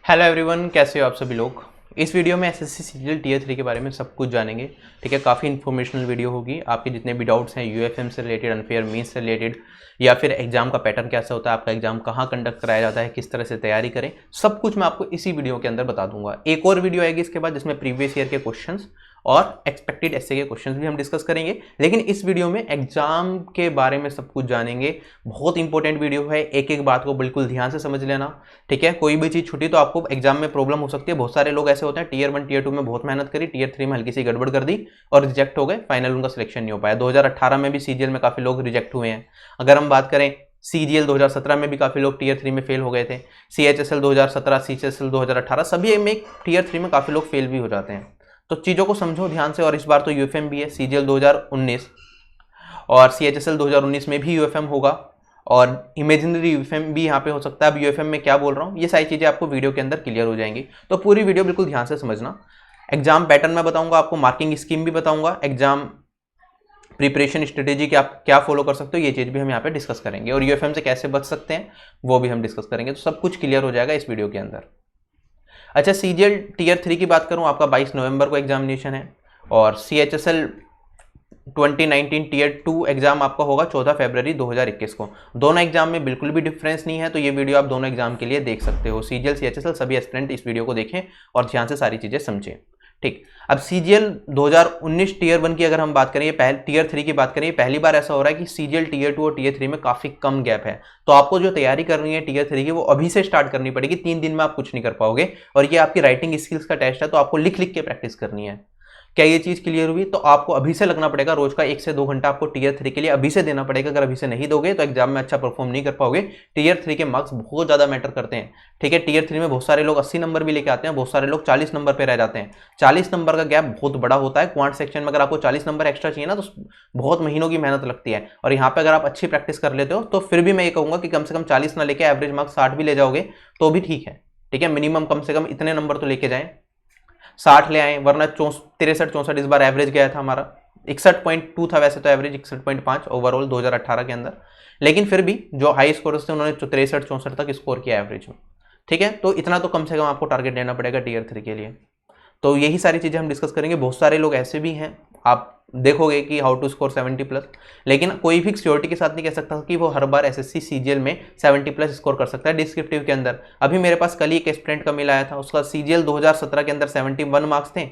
Hello everyone, कैसे हो आप सभी लोग। इस वीडियो में एसएससी सीजीएल टीयर 3 के बारे में सब कुछ जानेंगे। ठीक है, काफ़ी इन्फॉर्मेशनल वीडियो होगी। आपके जितने भी डाउट्स हैं यूएफएम से रिलेटेड, अनफेयर मीन्स से रिलेटेड, या फिर एग्जाम का पैटर्न कैसा होता है, आपका एग्जाम कहाँ कंडक्ट कराया जाता है, किस तरह से तैयारी करें, सब कुछ मैं आपको इसी वीडियो के अंदर बता दूंगा। एक और वीडियो आएगी इसके बाद जिसमें प्रीवियस ईयर के क्वेश्चंस और एक्सपेक्टेड एसए के क्वेश्चंस भी हम डिस्कस करेंगे। लेकिन इस वीडियो में एग्जाम के बारे में सब कुछ जानेंगे। बहुत इंपॉर्टेंट वीडियो है, एक एक बात को बिल्कुल ध्यान से समझ लेना। ठीक है, कोई भी चीज़ छूटी तो आपको एग्जाम में प्रॉब्लम हो सकती है। बहुत सारे लोग ऐसे होते हैं टीयर 1 टीयर 2 में बहुत मेहनत करी, टीयर 3 में हल्की सी गड़बड़ कर दी और रिजेक्ट हो गए, फाइनल उनका सिलेक्शन नहीं हो पाया। 2018 में भी सीजीएल में काफ़ी लोग रिजेक्ट हुए हैं। अगर हम बात करें सीजीएल 2017 में भी काफ़ी लोग टीयर 3 में फेल हो गए थे। सीएचएसएल 2017, सीएचएसएल 2018 सभी में टीयर 3 में काफ़ी लोग फेल भी हो जाते हैं। तो चीज़ों को समझो ध्यान से। और इस बार तो यूएफएम भी है, सीजीएल 2019 और सीएचएसएल 2019 में भी यूएफएम होगा और इमेजिनरी यूएफएम भी यहाँ पे हो सकता है। अब यूएफएम में क्या बोल रहा हूँ, ये सारी चीज़ें आपको वीडियो के अंदर क्लियर हो जाएंगी। तो पूरी वीडियो बिल्कुल ध्यान से समझना। एग्जाम पैटर्न मैं बताऊंगा आपको, मार्किंग स्कीम भी बताऊंगा, एग्जाम प्रिपरेशन स्ट्रेटेजी क्या क्या फॉलो कर सकते हो, ये चीज़ भी हम यहाँ पे डिस्कस करेंगे। और यूएफएम से कैसे बच सकते हैं वो भी हम डिस्कस करेंगे। तो सब कुछ क्लियर हो जाएगा इस वीडियो के अंदर। अच्छा, सीजीएल टीयर 3 की बात करूँ, आपका 22 नवंबर को एग्जामिनेशन है। और सीएचएसएल 2019 टीयर 2 एग्जाम आपका होगा 14 फरवरी 2021 को। दोनों एग्जाम में बिल्कुल भी डिफरेंस नहीं है, तो ये वीडियो आप दोनों एग्जाम के लिए देख सकते हो। सीजीएल सीएचएसएल सभी एस्पिरेंट इस वीडियो को देखें और ध्यान से सारी चीज़ें समझें। ठीक, अब सीजीएल 2019 टीयर 1 की अगर हम बात करें, टीयर 3 की बात करें, पहली बार ऐसा हो रहा है कि सीजीएल टीयर 2 और टीयर 3 में काफ़ी कम गैप है। तो आपको जो तैयारी करनी है टीयर 3 की वो अभी से स्टार्ट करनी पड़ेगी। 3 दिन में आप कुछ नहीं कर पाओगे। और ये आपकी राइटिंग स्किल्स का टेस्ट है, तो आपको लिख लिख के प्रैक्टिस करनी है। क्या ये चीज़ क्लियर हुई? तो आपको अभी से लगना पड़ेगा। रोज का 1 से 2 घंटा आपको टीयर 3 के लिए अभी से देना पड़ेगा। अगर अभी से नहीं दोगे तो एग्जाम में अच्छा परफॉर्म नहीं कर पाओगे। टीयर 3 के मार्क्स बहुत ज़्यादा मैटर करते हैं। ठीक है, टीयर 3 में बहुत सारे लोग 80 नंबर भी लेके आते हैं, बहुत सारे लोग 40 नंबर पे रह जाते हैं। 40 नंबर का गैप बहुत बड़ा होता है। क्वांट सेक्शन में अगर आपको 40 नंबर एक्स्ट्रा चाहिए ना, तो बहुत महीनों की मेहनत लगती है। और यहाँ पे अगर आप अच्छी प्रैक्टिस कर लेते हो तो फिर भी मैं ये कहूँगा कि कम से कम 40 ना लेके एवरेज मार्क्स 60 भी ले जाओगे तो भी ठीक है। ठीक है, मिनिमम कम से कम इतने नंबर तो लेके जाएं, 60 ले आए, वरना 63-64 इस बार एवरेज गया था हमारा। 61.2 था वैसे तो एवरेज, 61.5 ओवरऑल 2018 के अंदर। लेकिन फिर भी जो हाई स्कोरर्स थे उन्होंने 63-64 तक स्कोर किया एवरेज में। ठीक है, तो इतना तो कम से कम आपको टारगेट लेना पड़ेगा टीयर 3 के लिए। तो यही सारी चीज़ें हम डिस्कस करेंगे। बहुत सारे लोग ऐसे भी हैं, आप देखोगे कि हाउ टू स्कोर 70+, लेकिन कोई भी श्योरिटी के साथ नहीं कह सकता कि वो हर बार एसएससी सीजीएल में 70+ स्कोर कर सकता है। डिस्क्रिप्टिव के अंदर अभी मेरे पास कल ही एक एस्पिरेंट का मेल आया था, उसका सीजीएल 2017 के अंदर 71 मार्क्स थे,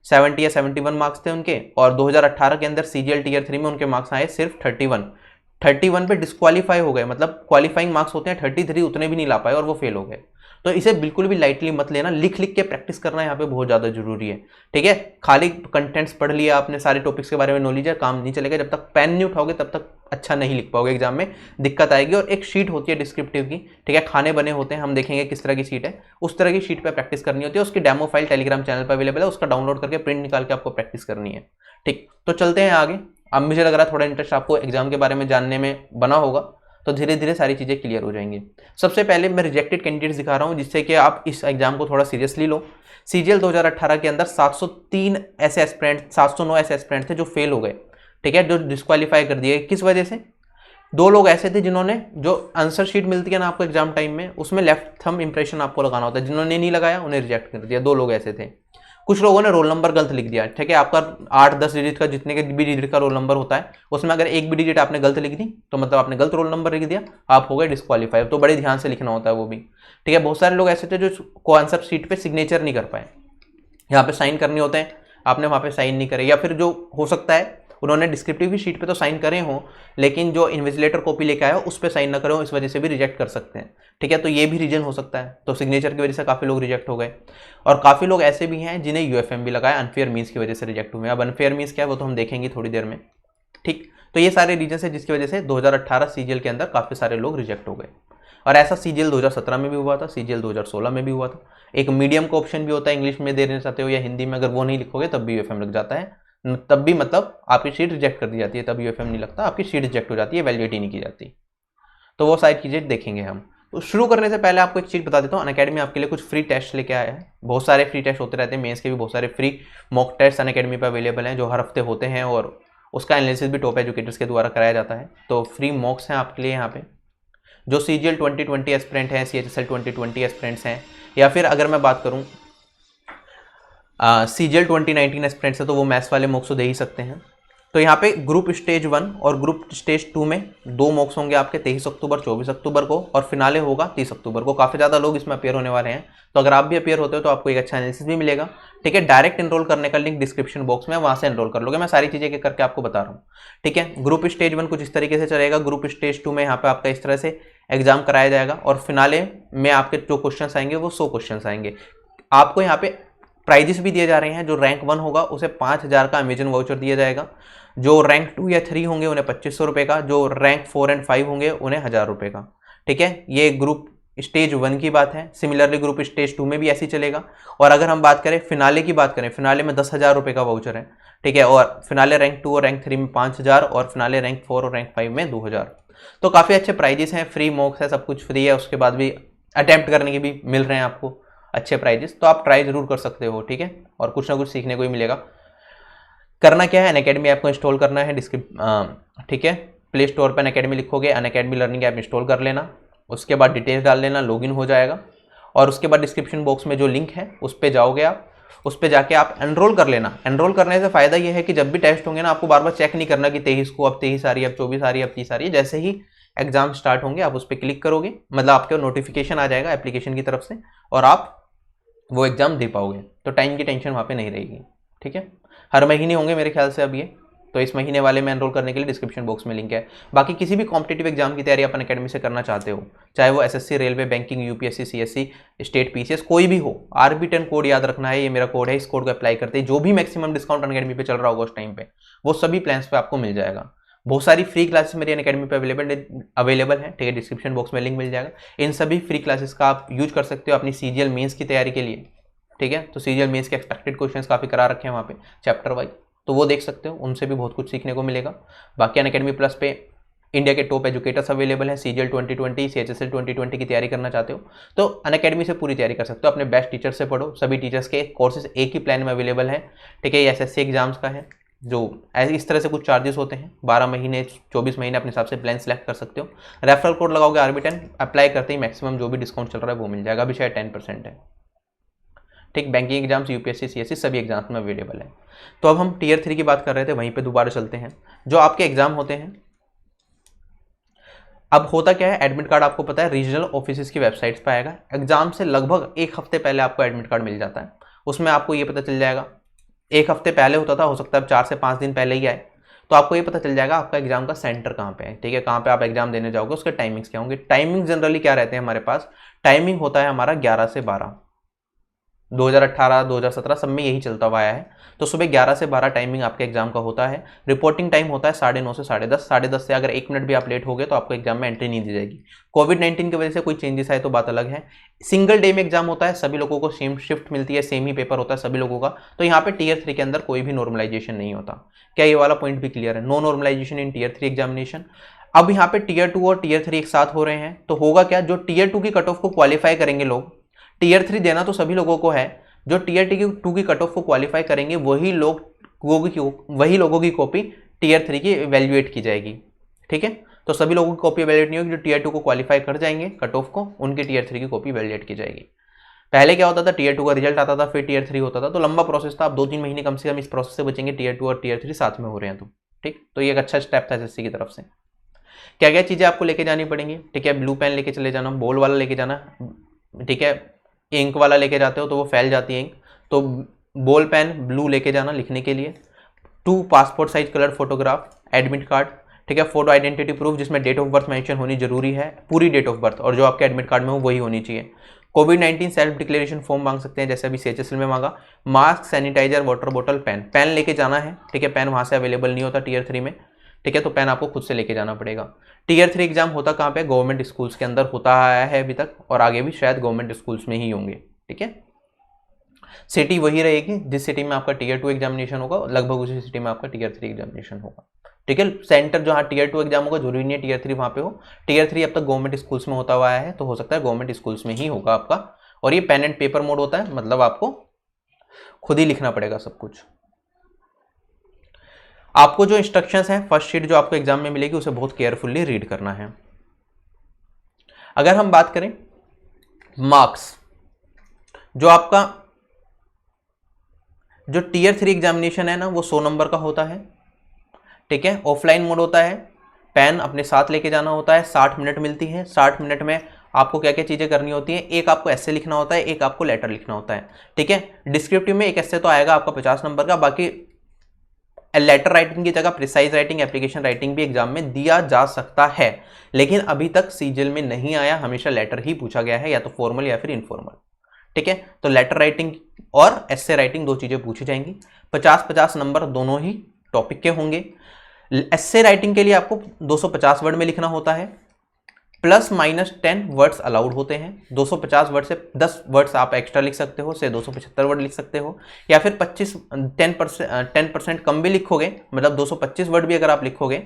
70 या 71 मार्क्स थे उनके। और 2018 के अंदर सीजीएल टीयर 3 में उनके मार्क्स आए सिर्फ 31 पे डिस्क्वालीफाई हो गए। मतलब क्वालिफाइंग मार्क्स होते हैं 33, उतने भी नहीं ला पाए और वो फेल हो गए। तो इसे बिल्कुल भी लाइटली मत लेना। लिख लिख के प्रैक्टिस करना यहाँ पे बहुत ज़्यादा जरूरी है। ठीक है, खाली कंटेंट्स पढ़ लिया आपने, सारे टॉपिक्स के बारे में नॉलेज है, काम नहीं चलेगा। जब तक पेन नहीं उठाओगे तब तक अच्छा नहीं लिख पाओगे, एग्जाम में दिक्कत आएगी। और एक शीट होती है डिस्क्रिप्टिव की, ठीक है, खाने बने होते हैं, हम देखेंगे किस तरह की शीट है, उस तरह की शीट पर प्रैक्टिस करनी होती है। उसकी डेमो फाइल टेलीग्राम चैनल पर अवेलेबल है, उसका डाउनलोड करके प्रिंट निकाल के आपको प्रैक्टिस करनी है। ठीक, तो चलते हैं आगे। अब मुझे लग रहा है थोड़ा इंटरेस्ट आपको एग्जाम के बारे में जानने में बना होगा, तो धीरे धीरे सारी चीज़ें क्लियर हो जाएंगी। सबसे पहले मैं रिजेक्टेड कैंडिडेट्स दिखा रहा हूँ जिससे कि आप इस एग्जाम को थोड़ा सीरियसली लो। सीजीएल 2018 के अंदर 703 ऐसे एस्पिरेंट, 709 ऐसे एस्पिरेंट थे जो फेल हो गए। ठीक है, जो डिस्क्वालीफाई कर दिए। किस वजह से? 2 लोग ऐसे थे जिन्होंने, जो आंसर शीट मिलती है ना आपको एग्जाम टाइम में, उसमें लेफ्ट थंब इंप्रेशन आपको लगाना होता है, जिन्होंने नहीं लगाया उन्हें रिजेक्ट कर दिया। 2 लोग ऐसे थे। कुछ लोगों ने रोल नंबर गलत लिख दिया। ठीक है, आपका 8-10 डिजिट का जितने के भी डिजिट का रोल नंबर होता है, उसमें अगर एक भी डिजिट आपने गलत लिख दी तो मतलब आपने गलत रोल नंबर लिख दिया, आप हो गए डिस्क्वालीफाई। तो बड़े ध्यान से लिखना होता है वो भी। ठीक है, बहुत सारे लोग ऐसे थे जो को आंसर शीट पे सिग्नेचर नहीं कर पाए। यहाँ पे साइन करने होते हैं, आपने वहाँ पे साइन नहीं करे, या फिर जो हो सकता है उन्होंने डिस्क्रिप्टिव की शीट पे तो साइन करे हों लेकिन जो इन्विजिलेटर कॉपी लेके आया हो उस पर साइन ना करे हो, इस वजह से भी रिजेक्ट कर सकते हैं। ठीक है, तो ये भी रीजन हो सकता है। तो सिग्नेचर की वजह से काफ़ी लोग रिजेक्ट हो गए। और काफ़ी लोग ऐसे भी हैं जिन्हें यूएफएम भी लगाया, अनफेयर मीन्स की वजह से रिजेक्ट हुए। अब अनफेयर मीन्स क्या है वो तो हम देखेंगे थोड़ी देर में। ठीक, तो ये सारे रीजन है जिसकी वजह से 2018 सीजीएल के अंदर काफ़ी सारे लोग रिजेक्ट हो गए। और ऐसा सीजीएल 2017 में भी हुआ था, सीजीएल 2016 में भी हुआ था। एक मीडियम का ऑप्शन भी होता है, इंग्लिश में देना चाहते हो या हिंदी में, अगर वो नहीं लिखोगे तब भी यूएफएम लग जाता है। तब भी मतलब आपकी शीट रिजेक्ट कर दी जाती है, तब यूएफएम नहीं लगता, आपकी शीट रिजेक्ट हो जाती है, वैल्यूएट ही नहीं की जाती। तो वो सारी चीज़ें देखेंगे हम। तो शुरू करने से पहले आपको एक चीज़ बता देता हूँ, अनअकैडमी आपके लिए कुछ फ्री टेस्ट लेके आया है। बहुत सारे फ्री टेस्ट होते रहते हैं, मेंस के भी बहुत सारे फ्री मॉक टेस्ट अनअकैडमी पर अवेलेबल हैं जो हर हफ्ते होते हैं, और उसका एनालिसिस भी टॉप एजुकेटर्स के द्वारा कराया जाता है। तो फ्री मॉक्स हैं आपके लिए यहाँ पे। जो CGL 2020 एस्पिरेंट हैं, CHSL 2020 एस्पिरेंट्स हैं, या फिर अगर मैं बात करूं CGL 2019 एस्पिरेंट्स है तो वो मैथ्स वाले मॉक्स तो दे ही सकते हैं। तो यहाँ पे ग्रुप स्टेज 1 और ग्रुप स्टेज 2 में 2 मॉक्स होंगे आपके 23 अक्टूबर 24 अक्टूबर को, और फिनाले होगा 30 अक्टूबर को। काफ़ी ज़्यादा लोग इसमें अपियर होने वाले हैं, तो अगर आप भी अपियर होते हो तो आपको एक अच्छा एनालिसिस भी मिलेगा। ठीक है, डायरेक्ट एनरोल करने का लिंक डिस्क्रिप्शन बॉक्स में, वहाँ से एनरोल कर लोगे। मैं सारी चीज़ें करके आपको बता रहा हूँ। ठीक है, ग्रुप स्टेज 1 कुछ इस तरीके से चलेगा। ग्रुप स्टेज 2 में यहाँ पे आपका इस तरह से एग्जाम कराया जाएगा, और फिनाले में आपके जो क्वेश्चन आएंगे वो 100 क्वेश्चन आएंगे। आपको यहाँ पे प्राइजेस भी दिए जा रहे हैं। जो रैंक 1 होगा उसे 5000 का अमेजन वाउचर दिया जाएगा। जो रैंक 2 या 3 होंगे उन्हें 2500 रुपये का। जो रैंक 4 एंड 5 होंगे उन्हें 1000 रुपये का। ठीक है, ये ग्रुप स्टेज 1 की बात है। सिमिलरली ग्रुप स्टेज 2 में भी ऐसी चलेगा। और अगर हम बात करें फिनाले की बात करें, फिनाले में 10,000 रुपये का वाउचर है। ठीक है, और फिनाले रैंक 2 और रैंक 3 में 5000, और फिनाले रैंक 4 और रैंक 5 में 2000। तो काफ़ी अच्छे प्राइजेस हैं, फ्री मॉक्स है, सब कुछ फ्री है। उसके बाद भी अटैम्प्ट करने के भी मिल रहे हैं आपको अच्छे प्राइजेस, तो आप ट्राई जरूर कर सकते हो। ठीक है, और कुछ ना कुछ सीखने को ही मिलेगा। करना क्या है, अनअकैडमी ऐप को इंस्टॉल करना है। ठीक है, प्ले स्टोर पर अनअकैडमी लिखोगे, अनअकैडमी लर्निंग ऐप इंस्टॉल कर लेना। उसके बाद डिटेल्स डाल लेना, लॉगिन हो जाएगा। और उसके बाद डिस्क्रिप्शन बॉक्स में जो लिंक है उस पर जाओगे आप, उस पर जाके आप एनरोल कर लेना। एनरोल करने से फायदा ये है कि जब भी टेस्ट होंगे ना, आपको बार बार चेक नहीं करना कि 23 को अब 23 आ रही है, अब 24 आ रही है, अब 30 आ रही है। जैसे ही एग्जाम स्टार्ट होंगे आप उस पर क्लिक करोगे, मतलब आपके नोटिफिकेशन आ जाएगा एप्लीकेशन की तरफ से, और आप वो एग्जाम दे पाओगे। तो टाइम की टेंशन वहाँ पे नहीं रहेगी। ठीक है, हर महीने होंगे मेरे ख्याल से अब ये, तो इस महीने वाले में एनरोल करने के लिए डिस्क्रिप्शन बॉक्स में लिंक है। बाकी किसी भी कॉम्पिटिटिव एग्जाम की तैयारी अपन अकेडमी से करना चाहते हो, चाहे वो SSC, railway, banking, UPSC, CSC, state PCS कोई भी हो, RB10 कोड याद रखना है, ये मेरा कोड है। इस कोड को अप्लाई करते ही जो भी मैक्सिमम डिस्काउंट अनअकैडमी पे चल रहा होगा उस टाइम पे, वो सभी प्लान्स पे आपको मिल जाएगा। बहुत सारी फ्री क्लासेस मेरी अनअकैडमी पे अवेलेबल है। ठीक है, डिस्क्रिप्शन बॉक्स में लिंक मिल जाएगा। इन सभी फ्री क्लासेस का आप यूज कर सकते हो अपनी CGL मेंस की तैयारी के लिए। ठीक है, तो CGL मेंस के एक्सपेक्टेड क्वेश्चंस काफ़ी करा रखे हैं वहाँ पे चैप्टर वाइज, तो वो देख सकते हो, उनसे भी बहुत कुछ सीखने को मिलेगा। बाकी अनअकैडमी प्लस पे इंडिया के टॉप एजुकेटर्स अवेलेबल हैं। CGL 2020, CHSL 2020 की तैयारी करना चाहते हो तो अनअकैडमी से पूरी तैयारी कर सकते हो। अपने बेस्ट टीचर से पढ़ो, सभी टीचर्स के कोर्सेज एक ही प्लान में अवेलेबल है। ठीक है, ये SSC एग्जाम्स का है, जो इस तरह से कुछ चार्जेस होते हैं। 12 महीने 24 महीने अपने हिसाब से प्लान सेलेक्ट कर सकते हो। रेफरल कोड लगाओगे RB10, अप्लाई करते ही मैक्सिमम जो भी डिस्काउंट चल रहा है वो मिल जाएगा। अभी शायद 10% है। ठीक, बैंकिंग एग्जाम्स, UPSC, CSC सभी एग्जाम्स में अवेलेबल है। तो अब हम टियर 3 की बात कर रहे थे, वहीं पे दोबारा चलते हैं। जो आपके एग्जाम होते हैं, अब होता क्या है, एडमिट कार्ड आपको पता है रीजनल ऑफिस की वेबसाइट्स पे आएगा। एग्जाम से लगभग 1 हफ्ते पहले आपको एडमिट कार्ड मिल जाता है। उसमें आपको ये पता चल जाएगा, 1 हफ्ते पहले होता था, हो सकता है 4 से 5 दिन पहले ही आए, तो आपको ये पता चल जाएगा आपका एग्जाम का सेंटर कहाँ पे है। ठीक है, कहाँ पे आप एग्जाम देने जाओगे, उसके टाइमिंग्स क्या होंगे। टाइमिंग जनरली क्या रहते हैं हमारे पास, टाइमिंग होता है हमारा 11 से 12। 2018, 2017 सब में यही चलता हुआ आया है। तो सुबह 11 से 12 टाइमिंग आपके एग्जाम का होता है। रिपोर्टिंग टाइम होता है 9:30 से 10:30। 10:30 से अगर 1 मिनट भी आप लेट हो गए तो आपको एग्जाम में एंट्री नहीं दी जाएगी। कोविड-19 की वजह से कोई चेंजेस आए तो बात अलग है। सिंगल डे में एग्जाम होता है, सभी लोगों को सेम शिफ्ट मिलती है, सेम ही पेपर होता है सभी लोगों का। तो यहाँ पे टियर 3 के अंदर कोई भी नॉर्मलाइजेशन नहीं होता। क्या ये वाला पॉइंट भी क्लियर है? नो नॉर्मलाइजेशन इन टियर 3 एग्जामिनेशन। अब यहाँ पे टियर 2 और टियर 3 एक साथ हो रहे हैं, तो होगा क्या, जो टियर 2 की कट ऑफ को क्वालिफाई करेंगे लोग, टियर 3 देना तो सभी लोगों को है, जो टियर 2 की कट ऑफ को क्वालिफाई करेंगे वही लोगों की कॉपी टियर 3 की इवैल्यूएट की जाएगी। ठीक है, तो सभी लोगों की कॉपी इवैल्यूएट नहीं होगी। जो टियर 2 को क्वालिफाई कर जाएंगे कट ऑफ को, उनकी टियर 3 की कॉपी इवैल्यूएट की जाएगी। पहले क्या होता था, टियर 2 का रिजल्ट आता था, फिर टियर 3 होता था, तो लंबा प्रोसेस था। आप 2-3 महीने कम से कम इस प्रोसेस से बचेंगे, टियर 2 और टियर 3 साथ में हो रहे हैं तो। ठीक, तो ये एक अच्छा स्टेप था SSC की तरफ से। क्या क्या चीज़ें आपको लेके जानी पड़ेंगी। ठीक है, ब्लू पेन लेके चले जाना, बॉल वाला लेके जाना। ठीक है, इंक वाला लेके जाते हो तो वो फैल जाती है इंक, तो बॉल पेन ब्लू लेके जाना लिखने के लिए। 2 passport size colour photograph, admit card. ठीक है, फोटो आइडेंटिटी प्रूफ जिसमें डेट ऑफ बर्थ मेंशन होनी जरूरी है, पूरी डेट ऑफ बर्थ, और जो आपके एडमिट कार्ड में हो वही होनी चाहिए। कोविड-19 सेल्फ डिक्लेरेशन फॉर्म मांग सकते हैं, जैसे अभी CHSL में मांगा। मास्क, सैनिटाइजर, वाटर बोतल, पेन लेके जाना है। ठीक है, पेन वहाँ से अवेलेबल नहीं होता टियर 3 में। ठीक है, तो पेन आपको खुद से लेके जाना पड़ेगा। टियर 3 एग्जाम होता कहाँ पे, गवर्नमेंट स्कूल्स के अंदर होता आया है अभी तक, और आगे भी शायद गवर्नमेंट स्कूल्स में ही होंगे। ठीक है, सिटी वही रहेगी जिस सिटी में आपका टियर 2 एग्जामिनेशन होगा, लगभग उसी सिटी में आपका टियर 3 एग्जामिनेशन होगा। ठीक है, सेंटर जहाँ टियर 2 एग्जाम होगा जरूरी नहीं है टियर 3 वहाँ पे हो। टियर 3 अब तक गवर्नमेंट स्कूल्स में होता हुआ आया है, तो हो सकता है गवर्नमेंट स्कूल्स में ही होगा आपका। और ये पेन एंड पेपर मोड होता है, मतलब आपको खुद ही लिखना पड़ेगा सब कुछ। आपको जो इंस्ट्रक्शंस हैं, फर्स्ट शीट जो आपको एग्जाम में मिलेगी उसे बहुत केयरफुली रीड करना है। अगर हम बात करें मार्क्स, जो आपका जो टीयर 3 एग्जामिनेशन है ना वो 100 नंबर का होता है, ठीक है। ऑफलाइन मोड होता है, पेन अपने साथ लेके जाना होता है, 60 मिनट मिलती है। 60 मिनट में आपको क्या क्या चीज़ें करनी होती हैं, एक आपको एस्से लिखना होता है, एक आपको लेटर लिखना होता है, ठीक है। डिस्क्रिप्टिव में एक एस्से तो आएगा आपका 50 नंबर का, बाकी लेटर राइटिंग की जगह प्रिसाइज राइटिंग, एप्लीकेशन राइटिंग भी एग्जाम में दिया जा सकता है, लेकिन अभी तक सीजीएल में नहीं आया, हमेशा लेटर ही पूछा गया है, या तो फॉर्मल या फिर इनफॉर्मल, ठीक है। तो लेटर राइटिंग और एस्से राइटिंग दो चीजें पूछी जाएंगी। 50-50 नंबर दोनों ही टॉपिक के होंगे। एस्से राइटिंग के लिए आपको 250 वर्ड में लिखना होता है, +-10 वर्ड्स अलाउड होते हैं। 250 वर्ड से 10 वर्ड्स आप एक्स्ट्रा लिख सकते हो, से 275 वर्ड लिख सकते हो, या फिर 10% कम भी लिखोगे, मतलब 225 वर्ड भी अगर आप लिखोगे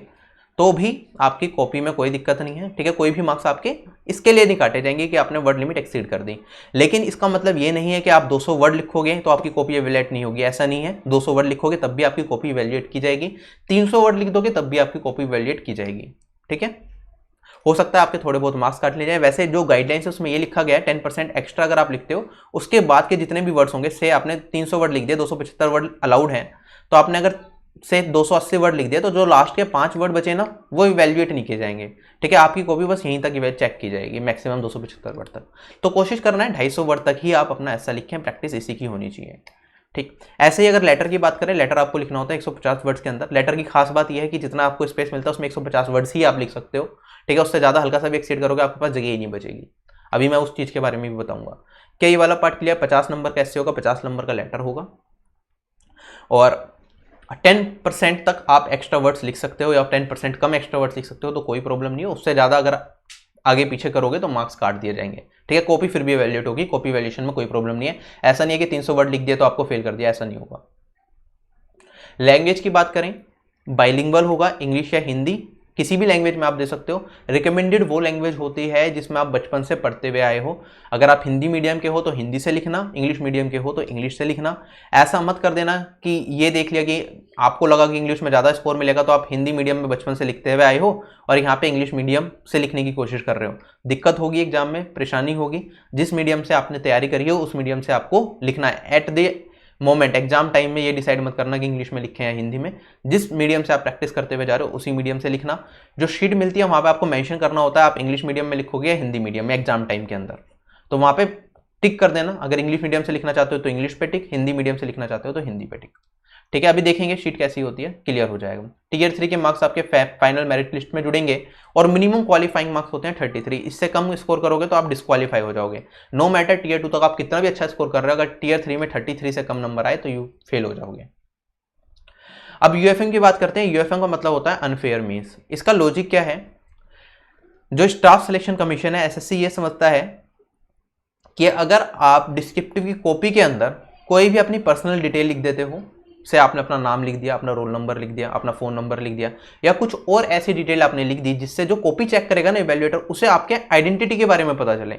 तो भी आपकी कॉपी में कोई दिक्कत नहीं है, ठीक है। कोई भी मार्क्स आपके इसके लिए नहीं काटे जाएंगे कि आपने वर्ड लिमिट एक्सीड कर दी। लेकिन इसका मतलब ये नहीं है कि आप 200 वर्ड लिखोगे तो आपकी कॉपी इवैल्यूएट नहीं होगी, ऐसा नहीं है। 200 वर्ड लिखोगे तब भी आपकी कॉपी इवैल्यूएट की जाएगी, 300 वर्ड लिख दोगे तब भी आपकी कॉपी इवैल्यूएट की जाएगी, ठीक है। हो सकता है आपके थोड़े बहुत मार्क्स काट लिए जाए। वैसे जो गाइडलाइंस है उसमें ये लिखा गया है 10% एक्स्ट्रा अगर आप लिखते हो, उसके बाद के जितने भी वर्ड्स होंगे, से आपने 300 वर्ड लिख दिए, 275 वर्ड अलाउड है, तो आपने अगर से 280 वर्ड लिख दिया तो जो लास्ट के 5 वर्ड बचे ना वो इवैल्यूएट नहीं किए जाएंगे, ठीक है। आपकी कॉपी बस यहीं तक चेक की जाएगी, मैक्सिमम 275 वर्ड तक। तो कोशिश करना है 250 वर्ड तक ही आप अपना ऐसा लिखें, प्रैक्टिस इसी की होनी चाहिए, ठीक। ऐसे ही अगर लेटर की बात करें, लेटर आपको लिखना होता है 150 वर्ड्स के अंदर। लेटर की खास बात यह है कि जितना आपको स्पेस मिलता है उसमें 150 वर्ड्स ही आप लिख सकते हो, ठीक है। उससे ज़्यादा हल्का सा भी एक्सीड करोगे आपके पास जगह ही नहीं बचेगी। अभी मैं उस चीज़ के बारे में भी बताऊंगा। क्या ये वाला पार्ट क्लियर? 50 नंबर का एस्से होगा, 50 नंबर का लेटर होगा, और 10% तक आप एक्स्ट्रा वर्ड्स लिख सकते हो, या 10% कम एक्स्ट्रा वर्ड्स लिख सकते हो, तो कोई प्रॉब्लम नहीं है। उससे ज़्यादा अगर आगे पीछे करोगे तो मार्क्स काट दिए जाएंगे, ठीक है। कॉपी फिर भी इवैल्यूएट होगी, कॉपी इवैल्यूएशन में कोई प्रॉब्लम नहीं है। ऐसा नहीं है कि 300 वर्ड लिख दिए तो आपको फेल कर दिया, ऐसा नहीं होगा। लैंग्वेज की बात करें, बाइलिंगुअल होगा, इंग्लिश या हिंदी, किसी भी लैंग्वेज में आप दे सकते हो। रिकमेंडेड वो लैंग्वेज होती है जिसमें आप बचपन से पढ़ते हुए आए हो। अगर आप हिंदी मीडियम के हो तो हिंदी से लिखना, इंग्लिश मीडियम के हो तो इंग्लिश से लिखना। ऐसा मत कर देना कि ये देख लिया कि आपको लगा कि इंग्लिश में ज़्यादा स्कोर मिलेगा तो आप हिंदी मीडियम में बचपन से लिखते हुए आए हो और यहाँ पे इंग्लिश मीडियम से लिखने की कोशिश कर रहे हो। दिक्कत होगी एग्जाम में, परेशानी होगी। जिस मीडियम से आपने तैयारी करी हो उस मीडियम से आपको लिखना है। At the moment exam time में ये डिसाइड मत करना कि इंग्लिश में लिखें या हिंदी में। जिस मीडियम से आप प्रैक्टिस करते हुए जा रहे हो उसी मीडियम से लिखना। जो शीट मिलती है वहाँ पे आपको मेंशन करना होता है आप इंग्लिश मीडियम में लिखोगे या हिंदी मीडियम में एग्जाम टाइम के अंदर, तो वहाँ पे टिक कर देना। अगर इंग्लिश मीडियम से लिखना चाहते हो तो इंग्लिश पे टिक, हिंदी मीडियम से लिखना चाहते हो तो हिंदी पे टिक, ठीक है। अभी देखेंगे शीट कैसी होती है, क्लियर हो जाएगा। टीयर 3 के मार्क्स आपके फाइनल मेरिट लिस्ट में जुड़ेंगे और मिनिमम क्वालिफाइंग मार्क्स होते हैं 33। इससे कम स्कोर करोगे तो आप डिस्क्वालीफाई हो जाओगे। नो मैटर टीयर 2 तक आप कितना भी अच्छा स्कोर कर रहे हो, अगर टीयर 3 में 33 से कम नंबर आए तो यू फेल हो जाओगे। अब यूएफएम की बात करते हैं। यूएफएम का मतलब होता है अनफेयर मीन्स। इसका लॉजिक क्या है? जो स्टाफ सिलेक्शन कमीशन है, एसएससी, ये समझता है कि अगर आप डिस्क्रिप्टिव की कॉपी के अंदर कोई भी अपनी पर्सनल डिटेल लिख देते हो, से आपने अपना नाम लिख दिया, अपना रोल नंबर लिख दिया, अपना फ़ोन नंबर लिख दिया, या कुछ और ऐसी डिटेल आपने लिख दी जिससे जो कॉपी चेक करेगा ना इवैल्यूएटर, उसे आपके आइडेंटिटी के बारे में पता चले,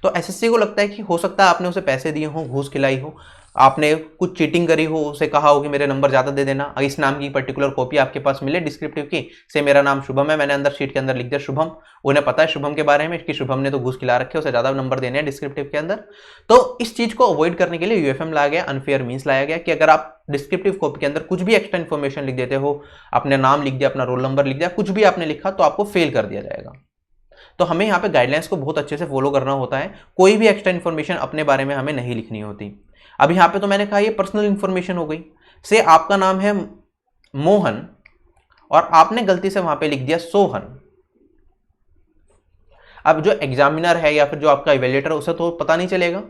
तो एसएससी को लगता है कि हो सकता है आपने उसे पैसे दिए हो, घूस खिलाई हो, आपने कुछ चीटिंग करी हो, उसे कहा हो कि मेरे नंबर ज़्यादा दे देना, इस नाम की पर्टिकुलर कॉपी आपके पास मिले डिस्क्रिप्टिव की, से मेरा नाम शुभम है, मैंने अंदर शीट के अंदर लिख दिया शुभम। उन्हें पता है शुभम के बारे में कि शुभम ने तो घूस खिला रखे, उसे ज़्यादा नंबर देने हैं डिस्क्रिप्टिव के अंदर। तो इस चीज़ को अवॉइड करने के लिए यूएफएम लाया गया, अनफेयर मीन्स लाया गया, कि अगर आप डिस्क्रिप्टिव कॉपी के अंदर कुछ भी एक्स्ट्रा इन्फॉर्मेशन लिख देते हो, अपने नाम लिख दिया, अपना रोल नंबर लिख दिया, कुछ भी आपने लिखा, तो आपको फेल कर दिया जाएगा। तो हमें यहाँ पे गाइडलाइंस को बहुत अच्छे से फॉलो करना होता है। कोई भी एक्स्ट्रा इन्फॉर्मेशन अपने बारे में हमें नहीं लिखनी होती। अब यहाँ पे तो मैंने कहा ये पर्सनल इन्फॉर्मेशन हो गई। से आपका नाम है मोहन और आपने गलती से वहां पे लिख दिया सोहन। अब जो एग्जामिनर है या फिर जो आपका इवैल्यूएटर, उसे तो पता नहीं चलेगा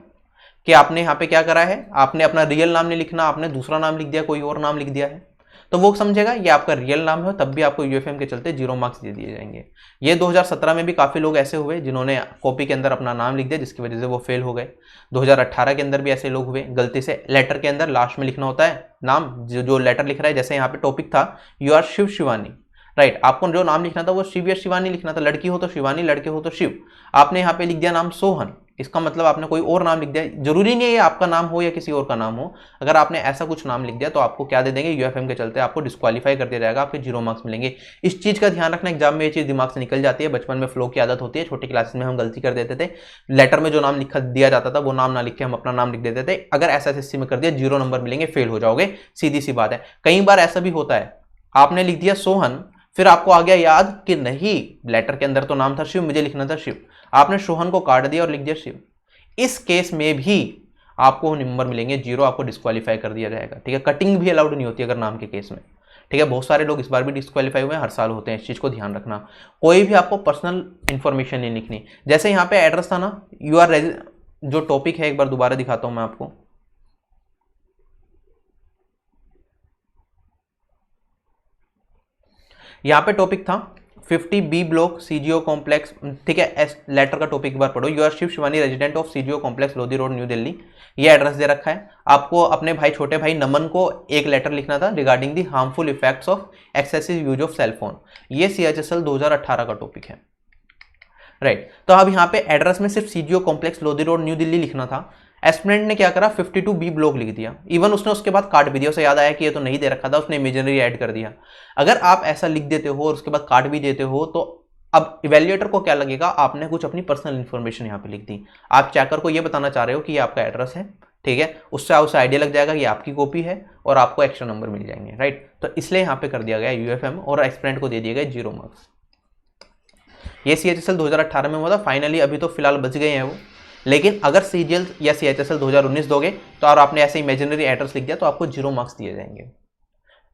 कि आपने यहाँ पे क्या करा है। आपने अपना रियल नाम नहीं लिखना, आपने दूसरा नाम लिख दिया, कोई और नाम लिख दिया है, तो वो समझेगा ये आपका रियल नाम है, तब भी आपको यूएफएम के चलते 0 मार्क्स दे दिए जाएंगे। ये 2017 में भी काफ़ी लोग ऐसे हुए जिन्होंने कॉपी के अंदर अपना नाम लिख दिया, जिसकी वजह से वो फेल हो गए। 2018 के अंदर भी ऐसे लोग हुए, गलती से लेटर के अंदर लास्ट में लिखना होता है नाम, जो लेटर लिख रहा है, जैसे यहाँ पे टॉपिक था you are Shiv Shivani, right. आपको जो नाम लिखना था वो शिव या शिवानी लिखना था, लड़की हो तो शिवानी, लड़के हो तो शिव। आपने यहाँ पे लिख दिया नाम सोहन, इसका मतलब आपने कोई और नाम लिख दिया, जरूरी नहीं है ये आपका नाम हो या किसी और का नाम हो, अगर आपने ऐसा कुछ नाम लिख दिया तो आपको क्या दे देंगे, यूएफएम के चलते आपको डिस्क्वालीफाई कर दिया जाएगा, आपके 0 मार्क्स मिलेंगे। इस चीज़ का ध्यान रखना, एग्जाम में ये चीज़ दिमाग से निकल जाती है, बचपन में फ्लो की आदत होती है, छोटी क्लासेस में हम गलती कर देते थे, लेटर में जो नाम लिखा दिया जाता था वो नाम ना लिख के हम अपना नाम लिख देते थे, अगर SSC में कर दिया 0 नंबर मिलेंगे, फेल हो जाओगे, सीधी सी बात है। कई बार ऐसा भी होता है, आपने लिख दिया सोहन, फिर आपको आ गया याद कि नहीं लेटर के अंदर तो नाम था शिव, मुझे लिखना था शिव, आपने सोहन को काट दिया और लिख दिया शिव, इस केस में भी आपको नंबर मिलेंगे 0, आपको डिस्क्वालीफाई कर दिया जाएगा, ठीक है। कटिंग भी अलाउड नहीं होती अगर नाम के केस में, ठीक है। बहुत सारे लोग इस बार भी डिस्क्वालीफाई हुए हैं, हर साल होते हैं, इस चीज़ को ध्यान रखना। कोई भी आपको पर्सनल इंफॉर्मेशन नहीं लिखनी, जैसे यहाँ पे एड्रेस था ना, जो टॉपिक है एक बार दोबारा दिखाता हूँ मैं आपको, यहाँ पे टॉपिक था 50B ब्लॉक सीजीओ कॉम्प्लेक्स, ठीक है। एस लेटर का टॉपिक एक बार पढ़ो, you are Shiv Shivani resident of CGO complex Lodhi Road New Delhi, ये एड्रेस दे रखा है। आपको अपने भाई छोटे भाई नमन को एक लेटर लिखना था regarding the harmful effects of excessive use of cell phone, ये CHSL 2018 का टॉपिक है, राइट। तो अब यहाँ पे एड्रेस में सिर्फ CGO complex Lodhi Road New Delhi लिखना था, एस्पिरेंट ने क्या करा 52B ब्लॉक लिख दिया, इवन उसने उसके बाद काट भी दिया, उसे याद आया कि ये तो नहीं दे रखा था, उसने इमेजिनरी ऐड कर दिया। अगर आप ऐसा लिख देते हो और उसके बाद काट भी देते हो तो अब इवेल्युएटर को क्या लगेगा, आपने कुछ अपनी पर्सनल इंफॉर्मेशन यहाँ पे लिख दी, आप चेकर को ये बताना चाह रहे हो कि ये आपका एड्रेस है, ठीक है, उससे उसे आइडिया लग जाएगा कि आपकी कॉपी है और आपको एक्स्ट्रा नंबर मिल जाएंगे, राइट। तो इसलिए यहाँ पे कर दिया गया यूएफएम और एस्पिरेंट को दे दिए गए 0 मार्क्स। ये CHSL 2018 में हुआ था, फाइनली अभी तो फिलहाल बच गए हैं वो, लेकिन अगर CGL या CHSL 2019 दोगे तो और आपने ऐसे इमेजिनरी एड्रेस लिख दिया तो आपको 0 मार्क्स दिए जाएंगे।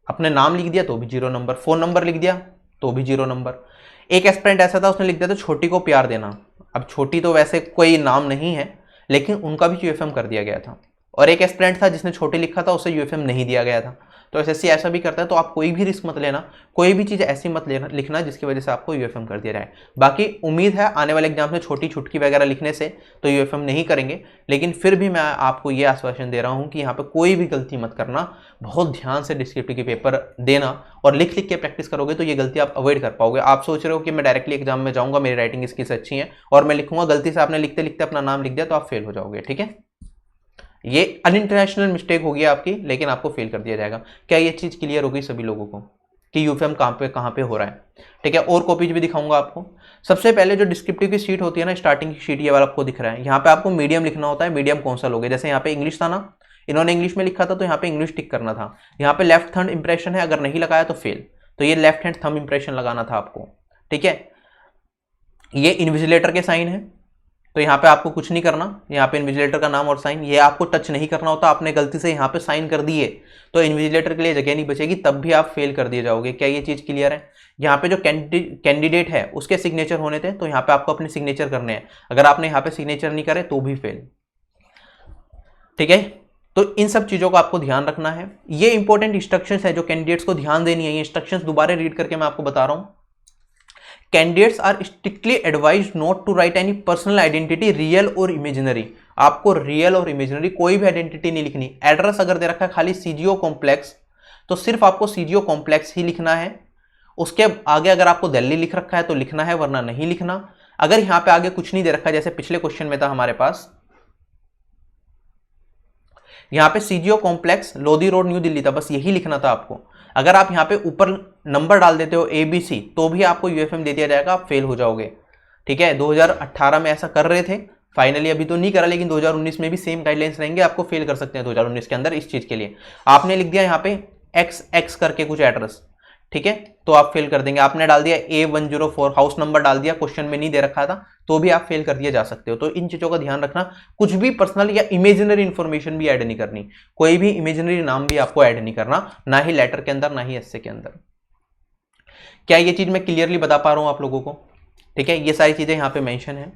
अपने नाम लिख दिया तो भी 0 नंबर, फोन नंबर लिख दिया तो भी 0 नंबर। एक एस्पिरेंट ऐसा था, उसने लिख दिया था छोटी को प्यार देना, अब छोटी तो वैसे कोई नाम नहीं है लेकिन उनका भी यूएफएम कर दिया गया था, और एक एस्पिरेंट था जिसने छोटी लिखा था, उसे यूएफएम नहीं दिया गया था। तो SSC ऐसा भी करता है, तो आप कोई भी रिस्क मत लेना, कोई भी चीज़ ऐसी मत लेना लिखना जिसकी वजह से आपको यूएफएम कर दिया जाए। बाकी उम्मीद है आने वाले एग्जाम में छोटी छुटकी वगैरह लिखने से तो यूएफएम नहीं करेंगे, लेकिन फिर भी मैं आपको ये आश्वासन दे रहा हूँ कि यहाँ पे कोई भी गलती मत करना, बहुत ध्यान से डिस्क्रिप्टिव के पेपर देना और लिख लिख के प्रैक्टिस करोगे तो ये गलती आप अवॉइड कर पाओगे। आप सोच रहे हो कि मैं डायरेक्टली एग्जाम में जाऊँगा, मेरी राइटिंग स्किल्स अच्छी हैं और मैं लिखूंगा, गलती से आपने लिखते लिखते अपना नाम लिख दिया तो आप फेल हो जाओगे, ठीक है। ये अनइंटरनेशनल मिस्टेक होगी आपकी, लेकिन आपको फेल कर दिया जाएगा। क्या ये चीज़ क्लियर हो गई सभी लोगों को कि यूएफएम कहाँ पे हो रहा है, ठीक है। और कॉपीज भी दिखाऊंगा आपको। सबसे पहले जो डिस्क्रिप्टिव की शीट होती है ना, स्टार्टिंग की शीट, ये वाला आपको दिख रहा है, यहाँ पे आपको मीडियम लिखना होता है। मीडियम कौन सा लोगे, जैसे यहाँ पे इंग्लिश था ना, इन्होंने इंग्लिश में लिखा था तो यहाँ पे इंग्लिश टिक करना था। यहाँ पे लेफ्ट थंब इंप्रेशन है, अगर नहीं लगाया तो फेल, तो ये लेफ्ट हैंड थंब इंप्रेशन लगाना था आपको, ठीक है। ये इन्विजिलेटर के साइन है, तो यहाँ पे आपको कुछ नहीं करना, यहाँ पे इन्विजिलेटर का नाम और साइन, ये आपको टच नहीं करना होता। आपने गलती से यहाँ पे साइन कर दिए तो इन्विजिलेटर के लिए जगह नहीं बचेगी, तब भी आप फेल कर दिए जाओगे। क्या ये चीज़ क्लियर है। यहाँ पे जो कैंडिडेट है उसके सिग्नेचर होने थे, तो यहाँ पे आपको अपने सिग्नेचर करने हैं, अगर आपने यहाँ पे सिग्नेचर नहीं करे तो भी फेल, ठीक है। तो इन सब चीज़ों को आपको ध्यान रखना है। ये इंपॉर्टेंट इंस्ट्रक्शंस है जो कैंडिडेट्स को ध्यान देनी है। ये इंस्ट्रक्शंस दोबारा रीड करके मैं आपको बता रहा हूँ। Candidates are strictly advised not to write any personal identity, real और इमेजिनरी। आपको रियल और इमेजिनरी कोई भी आइडेंटिटी नहीं लिखनी। एड्रेस अगर दे रखा है खाली सीजीओ कॉम्प्लेक्स, तो सिर्फ आपको सीजीओ कॉम्प्लेक्स ही लिखना है। उसके आगे अगर आपको दिल्ली लिख रखा है तो लिखना है, वरना नहीं लिखना। अगर यहाँ पे आगे कुछ नहीं दे रखा है, जैसे पिछले क्वेश्चन में था हमारे पास, यहाँ पे CGO complex Lodhi Road New Delhi था, बस यही लिखना था आपको। अगर आप यहाँ पे ऊपर नंबर डाल देते हो ABC, तो भी आपको यूएफएम दे दिया जाएगा, आप फेल हो जाओगे, ठीक है। 2018 में ऐसा कर रहे थे, फाइनली अभी तो नहीं करा, लेकिन 2019 में भी सेम गाइडलाइंस रहेंगे, आपको फेल कर सकते हैं 2019 के अंदर इस चीज के लिए। आपने लिख दिया यहाँ पे XX करके कुछ एड्रेस, ठीक है, तो आप फेल कर देंगे। आपने डाल दिया A104 हाउस नंबर डाल दिया, क्वेश्चन में नहीं दे रखा था, तो भी आप फेल कर दिए जा सकते हो। तो इन चीजों का ध्यान रखना। कुछ भी पर्सनल या इमेजिनरी इंफॉर्मेशन भी ऐड नहीं करनी, कोई भी इमेजिनरी नाम भी आपको ऐड नहीं करना, ना ही लेटर के अंदर ना ही एस्से के अंदर। क्या ये चीज मैं क्लियरली बता पा रहा हूं आप लोगों को, ठीक है। ये सारी चीजें यहाँ पे मेंशन है।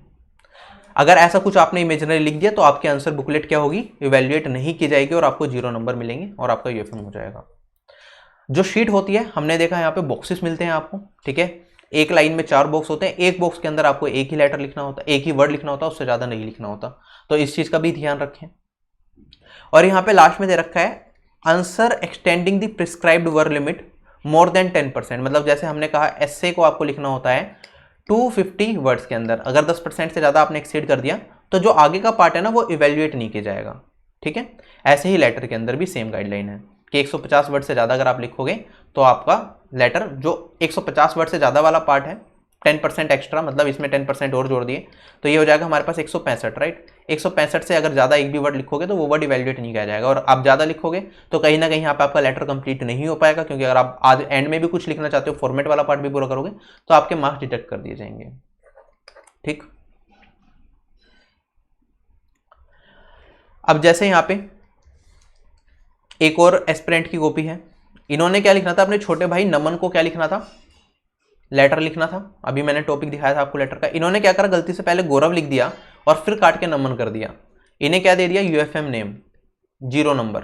अगर ऐसा कुछ आपने इमेजिनरी लिख दिया तो आपकी आंसर बुकलेट क्या होगी, इवेल्युएट नहीं की जाएगी और आपको 0 नंबर मिलेंगे और आपका यूएफएम हो जाएगा। जो शीट होती है, हमने देखा यहाँ पे बॉक्सेस मिलते हैं आपको, ठीक है। एक लाइन में 4 बॉक्स होते हैं, एक बॉक्स के अंदर आपको एक ही लेटर लिखना होता है, एक ही वर्ड लिखना होता है, उससे ज्यादा नहीं लिखना होता। तो इस चीज का भी ध्यान रखें। और यहाँ पे लास्ट में दे रखा है answer extending the prescribed word limit more than 10%। मतलब जैसे हमने कहा एस्से को आपको लिखना होता है 250 वर्ड्स के अंदर, अगर 10% से ज्यादा आपने एक्सीड कर दिया तो जो आगे का पार्ट है ना वो इवेल्युएट नहीं किया जाएगा। ठीक है, ऐसे ही लेटर के अंदर भी सेम गाइडलाइन है कि 150 वर्ड से ज़्यादा अगर आप लिखोगे तो आपका लेटर जो 150 वर्ड से ज़्यादा वाला पार्ट है 10% एक्स्ट्रा, मतलब इसमें 10% और जोड़ दिए तो ये हो जाएगा हमारे पास 165, राइट। 165 से अगर ज़्यादा एक भी वर्ड लिखोगे तो वो वर्ड इवेल्युएट नहीं किया जाएगा, और आप ज़्यादा लिखोगे तो कहीं ना कहीं यहाँ पे आपका लेटर कंप्लीट नहीं हो पाएगा, क्योंकि अगर आप आज एंड में भी कुछ लिखना चाहते हो, फॉर्मेट वाला पार्ट भी पूरा करोगे तो आपके मार्क्स डिडक्ट कर दिए जाएंगे। ठीक, अब जैसे यहाँ पे एक और एस्पिरेंट की कॉपी है, इन्होंने क्या लिखना था, अपने छोटे भाई नमन को क्या लिखना था, लेटर लिखना था। अभी मैंने टॉपिक दिखाया था आपको लेटर का। इन्होंने क्या करा, गलती से पहले गौरव लिख दिया और फिर काट के नमन कर दिया। इन्हें क्या दे दिया, यूएफएम नेम 0 नंबर।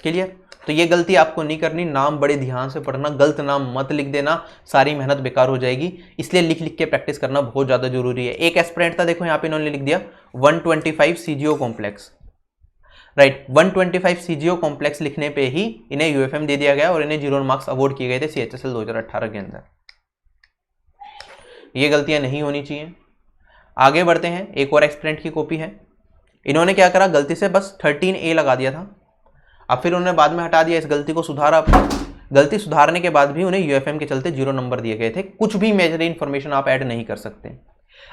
क्लियर, तो ये गलती आपको नहीं करनी, नाम बड़े ध्यान से पढ़ना, गलत नाम मत लिख देना, सारी मेहनत बेकार हो जाएगी, इसलिए लिख लिख के प्रैक्टिस करना बहुत ज्यादा जरूरी है। एक एस्पिरेंट था, देखो यहाँ पे इन्होंने लिख दिया 125 CGO complex, right. 125 CGO complex लिखने पे ही इन्हें यूएफएम दे दिया गया और इन्हें 0 मार्क्स अवार्ड किए गए थे सीएचएसएल 2018 के अंदर। ये गलतियां नहीं होनी चाहिए। आगे बढ़ते हैं, एक और एस्पिरेंट की कॉपी है, इन्होंने क्या करा, गलती से बस 13A लगा दिया था, अब फिर उन्होंने बाद में हटा दिया, इस गलती को सुधारा। गलती सुधारने के बाद भी उन्हें यूएफएम के चलते 0 नंबर दिए गए थे। कुछ भी मेजर इन्फॉर्मेशन आप ऐड नहीं कर सकते।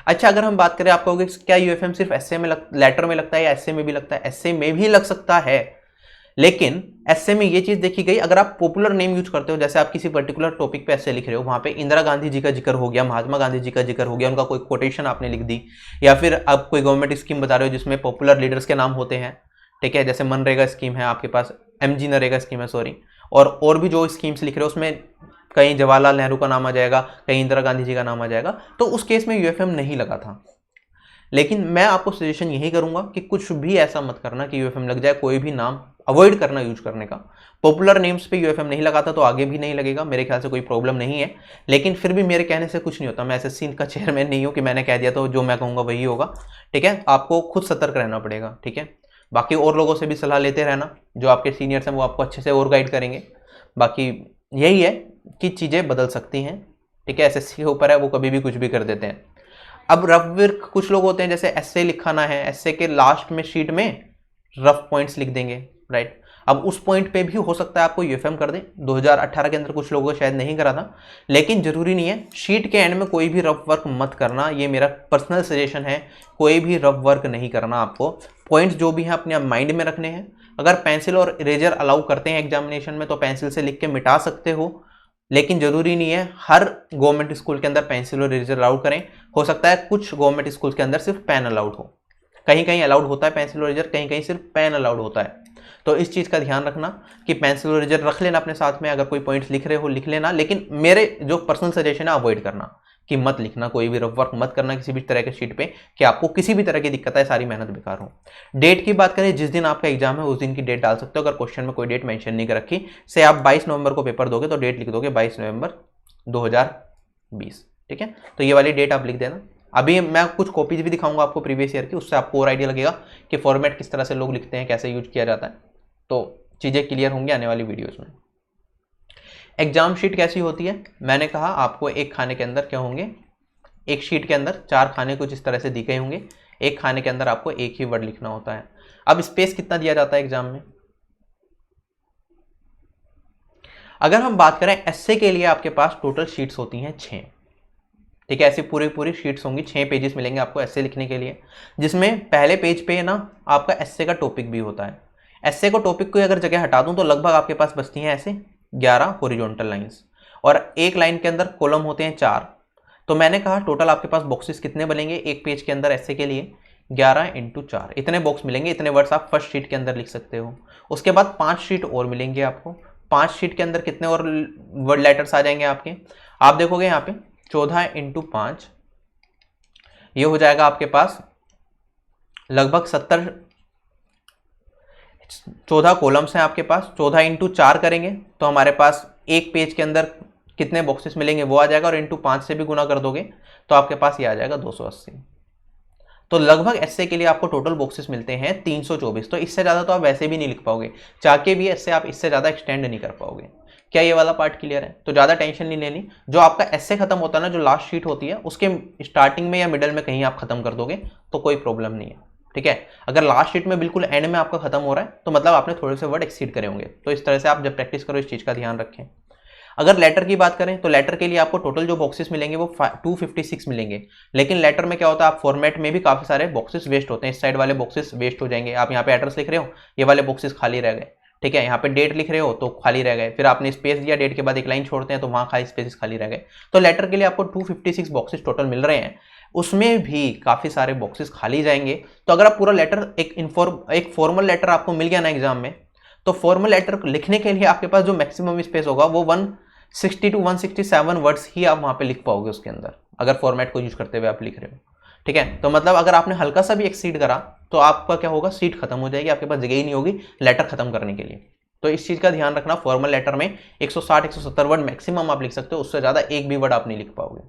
अच्छा, अगर हम बात करें, आप कहोगे क्या यूएफएम सिर्फ एसए में लेटर में लगता है या एसए में भी लगता है? एसए में भी लग सकता है, लेकिन एसए में ये चीज देखी गई, अगर आप पॉपुलर नेम यूज करते हो, जैसे आप किसी पर्टिकुलर टॉपिक पे एसए लिख रहे हो, वहां पे इंदिरा गांधी जी का जिक्र हो गया, महात्मा गांधी जी का जिक्र हो गया, उनका कोई कोटेशन आपने लिख दी, या फिर आप कोई गवर्नमेंट स्कीम बता रहे हो जिसमें पॉपुलर लीडर्स के नाम होते हैं, ठीक है, जैसे मनरेगा स्कीम है आपके पास, एमजी नरेगा स्कीम है, सॉरी, और भी जो स्कीम्स लिख रहे हो उसमें कहीं जवाहरलाल नेहरू का नाम आ जाएगा, कहीं इंदिरा गांधी जी का नाम आ जाएगा, तो उस केस में यूएफएम नहीं लगा था। लेकिन मैं आपको सजेशन यही करूंगा कि कुछ भी ऐसा मत करना कि यूएफएम लग जाए, कोई भी नाम अवॉइड करना यूज करने का। पॉपुलर नेम्स पे यूएफएम नहीं लगाता तो आगे भी नहीं लगेगा, मेरे ख्याल से कोई प्रॉब्लम नहीं है, लेकिन फिर भी मेरे कहने से कुछ नहीं होता। मैं एसएससी का चेयरमैन नहीं हूं कि मैंने कह दिया तो जो मैं कहूंगा वही होगा, ठीक है। आपको खुद सतर्क रहना पड़ेगा, ठीक है। बाकी और लोगों से भी सलाह लेते रहना, जो आपके सीनियर्स हैं वो आपको अच्छे से और गाइड करेंगे। बाकी यही है कि चीज़ें बदल सकती हैं, ठीक है, एसएससी के ऊपर है, वो कभी भी कुछ भी कर देते हैं। अब रफ वर्क कुछ लोग होते हैं, जैसे एस्से लिखाना है, एस्से के लास्ट में शीट में रफ पॉइंट्स लिख देंगे, राइट। अब उस पॉइंट पे भी हो सकता है आपको यूएफएम कर दे, 2018 के अंदर कुछ लोगों को शायद नहीं करा था, लेकिन जरूरी नहीं है। शीट के एंड में कोई भी रफ वर्क मत करना, ये मेरा पर्सनल सजेशन है, कोई भी रफ वर्क नहीं करना आपको। पॉइंट्स जो भी हैं अपने आप में रखने हैं। अगर पेंसिल और इरेजर अलाउ करते हैं एग्जामिनेशन में तो पेंसिल से लिख के मिटा सकते हो, लेकिन जरूरी नहीं है हर गवर्नमेंट स्कूल के अंदर पेंसिल और इरेजर अलाउड करें। हो सकता है कुछ गवर्नमेंट स्कूल के अंदर सिर्फ पेन अलाउड हो, कहीं कहीं अलाउड होता है पेंसिल और इरेजर, कहीं कहीं सिर्फ पेन अलाउड होता है। तो इस चीज़ का ध्यान रखना कि पेंसिल और इरेजर रख लेना अपने साथ में, अगर कोई पॉइंट्स लिख रहे हो लिख लेना, लेकिन मेरे जो पर्सनल सजेशन है अवॉइड करना कि मत लिखना, कोई भी रफ वर्क मत करना किसी भी तरह के शीट पे, कि आपको किसी भी तरह की दिक्कत है, सारी मेहनत बेकार हो। डेट की बात करें, जिस दिन आपका एग्जाम है उस दिन की डेट डाल सकते हो, अगर क्वेश्चन में कोई डेट मेंशन नहीं कर रखी, से आप 22 नवंबर को पेपर दोगे तो डेट लिख दोगे 22 नवंबर 2020, ठीक है। तो ये वाली डेट आप लिख देना। अभी मैं कुछ कॉपीज भी दिखाऊंगा आपको प्रीवियस ईयर की, उससे आपको और आइडिया लगेगा कि फॉर्मेट किस तरह से लोग लिखते हैं, कैसे यूज किया जाता है, तो चीज़ें क्लियर होंगी आने वाली वीडियोस में। एग्जाम शीट कैसी होती है, मैंने कहा आपको एक खाने के अंदर क्या होंगे, एक शीट के अंदर 4 खाने कुछ इस तरह से दिए गए होंगे, एक खाने के अंदर आपको एक ही वर्ड लिखना होता है। अब स्पेस कितना दिया जाता है एग्जाम में, अगर हम बात करें एस्से के लिए आपके पास टोटल शीट्स होती हैं 6, ठीक है, ऐसी पूरी शीट्स होंगी, 6 पेजेस मिलेंगे आपको एस्से लिखने के लिए, जिसमें पहले पेज पे ना आपका एस्से का टॉपिक भी होता है। एस्से को टॉपिक को अगर जगह हटा दूं तो लगभग आपके पास बचती हैं ऐसे 11 हॉरिजॉन्टल लाइंस, और एक लाइन के अंदर कॉलम होते हैं 4। तो मैंने कहा टोटल आपके पास बॉक्सेस कितने बनेंगे एक पेज के अंदर एस्से के लिए, 11 × 4, इतने बॉक्स मिलेंगे, इतने वर्ड्स आप फर्स्ट शीट के अंदर लिख सकते हो। उसके बाद 5 शीट और मिलेंगे आपको, 5 शीट के अंदर कितने और वर्ड लेटर्स आ जाएंगे आपके, आप देखोगे यहाँ पे 14 × 5, ये हो जाएगा आपके पास लगभग 14 कॉलम्स हैं आपके पास। 14 × 4 करेंगे तो हमारे पास एक पेज के अंदर कितने बॉक्सेस मिलेंगे वो आ जाएगा, और × 5 से भी गुना कर दोगे तो आपके पास ये आ जाएगा 280। तो लगभग एस्से के लिए आपको टोटल बॉक्सेस मिलते हैं 324। तो इससे ज़्यादा तो आप वैसे भी नहीं लिख पाओगे, चाह के भी एस्से आप इससे ज़्यादा एक्सटेंड नहीं कर पाओगे, क्या ये वाला पार्ट क्लियर है? तो ज़्यादा टेंशन नहीं लेनी। जो आपका एस्से खत्म होता है ना, जो लास्ट शीट होती है, उसके स्टार्टिंग में या मिडल में कहीं आप खत्म कर दोगे तो कोई प्रॉब्लम नहीं है, ठीक है। अगर लास्ट शीट में बिल्कुल एंड में आपका खत्म हो रहा है तो मतलब आपने थोड़े से वर्ड एक्सीड करे होंगे। तो इस तरह से आप जब प्रैक्टिस करो इस चीज़ का ध्यान रखें। अगर लेटर की बात करें तो लेटर के लिए आपको टोटल जो बॉक्सेस मिलेंगे वो 256 मिलेंगे। लेकिन लेटर में क्या होता है, आप फॉर्मेट में भी काफ़ी सारे बॉक्सेस वेस्ट होते हैं। इस साइड वाले बॉक्सेस वेस्ट हो जाएंगे। आप यहाँ पे एड्रेस लिख रहे हो, ये वाले बॉक्सेस खाली रह गए, ठीक है। यहाँ पे डेट लिख रहे हो तो खाली रह गए, फिर आपने स्पेस दिया, डेट के बाद एक लाइन छोड़ते हैं तो वहाँ खाली स्पेसेस खाली रह गए। तो लेटर के लिए आपको 256 बॉक्सेस टोटल मिल रहे हैं, उसमें भी काफ़ी सारे बॉक्सेस खाली जाएंगे। तो अगर आप पूरा लेटर एक फॉर्मल लेटर आपको मिल गया ना एग्जाम में, तो फॉर्मल लेटर लिखने के लिए आपके पास जो मैक्सिमम स्पेस होगा वो 160 to 167 वर्ड्स ही आप वहाँ पे लिख पाओगे उसके अंदर, अगर फॉर्मेट को यूज करते हुए आप लिख रहे हो, ठीक है। तो मतलब अगर आपने हल्का सा भी एक्सीड करा तो आपका क्या होगा, सीट खत्म हो जाएगी, आपके पास जगह ही नहीं होगी लेटर खत्म करने के लिए। तो इस चीज़ का ध्यान रखना, फॉर्मल लेटर में 160-170 वर्ड मैक्सिमम आप लिख सकते हो, उससे ज़्यादा एक भी वर्ड आप नहीं लिख पाओगे।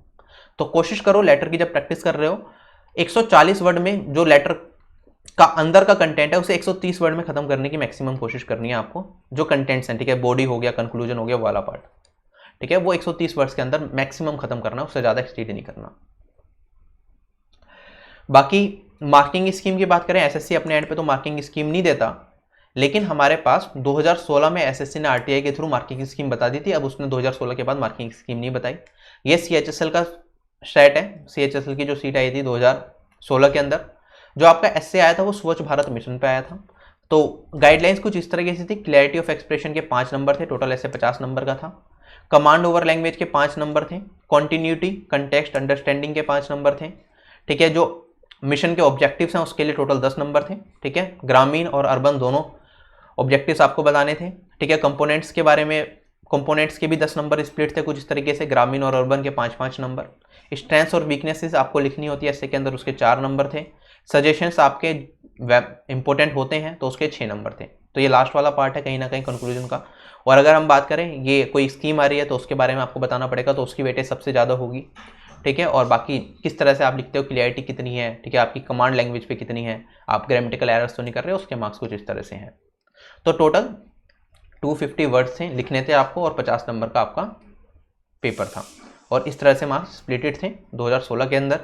तो कोशिश करो लेटर की जब प्रैक्टिस कर रहे हो 140 वर्ड में जो लेटर का अंदर का कंटेंट है उसे 130 वर्ड में खत्म करने की मैक्सिमम कोशिश करनी है आपको। जो कंटेंट्स हैं, ठीक है, बॉडी हो गया, कंक्लूजन हो गया, वाला पार्ट, ठीक है, वो 130 वर्ड्स के अंदर मैक्सिमम खत्म करना, उससे ज़्यादा एक्सटीड नहीं करना। बाकी मार्किंग स्कीम की बात करें, एसएससी अपने एंड पे तो मार्किंग स्कीम नहीं देता, लेकिन हमारे पास 2016 में एसएससी ने आरटीआई के थ्रू मार्किंग स्कीम बता दी थी। अब उसने 2016 के बाद मार्किंग स्कीम नहीं बताई। ये सीएचएसएल का सेट है, सीएचएसएल की जो सीट आई थी 2016 के अंदर। जो आपका एसए आया था वो स्वच्छ भारत मिशन पे आया था। तो गाइडलाइंस कुछ इस तरीके से थी, क्लैरिटी ऑफ एक्सप्रेशन के 5 नंबर थे, टोटल ऐसे 50 नंबर का था। कमांड ओवर लैंग्वेज के 5 नंबर थे, कॉन्टिन्यूटी, कंटेक्स्ट, अंडरस्टैंडिंग के 5 नंबर थे, ठीक है। जो मिशन के ऑब्जेक्टिव्स हैं उसके लिए टोटल 10 नंबर थे, ठीक है। ग्रामीण और अर्बन दोनों ऑब्जेक्टिव्स आपको बताने थे, ठीक है। कंपोनेंट्स के बारे में, कंपोनेंट्स के भी 10 नंबर स्प्लिट थे कुछ इस तरीके से, ग्रामीण और अर्बन के 5-5 नंबर। स्ट्रेंथ्स और वीकनेसेस आपको लिखनी होती है ऐसे के अंदर, उसके 4 नंबर थे। सजेशंस आपके इंपॉर्टेंट होते हैं तो उसके 6 नंबर थे। तो ये लास्ट वाला पार्ट है कहीं ना कहीं कंक्लूजन का। और अगर हम बात करें ये कोई स्कीम आ रही है तो उसके बारे में आपको बताना पड़ेगा, तो उसकी वेटेज सबसे ज़्यादा होगी, ठीक है। और बाकी किस तरह से आप लिखते हो, क्लियरिटी कितनी है, ठीक है, आपकी कमांड लैंग्वेज पे कितनी है, आप ग्रामेटिकल एरर्स तो नहीं कर रहे हो, उसके मार्क्स कुछ इस तरह से हैं। तो टोटल 250 वर्ड्स थे लिखने थे आपको और 50 नंबर का आपका पेपर था। और इस तरह से मार्क्स स्प्लिटेड थे 2016 के अंदर।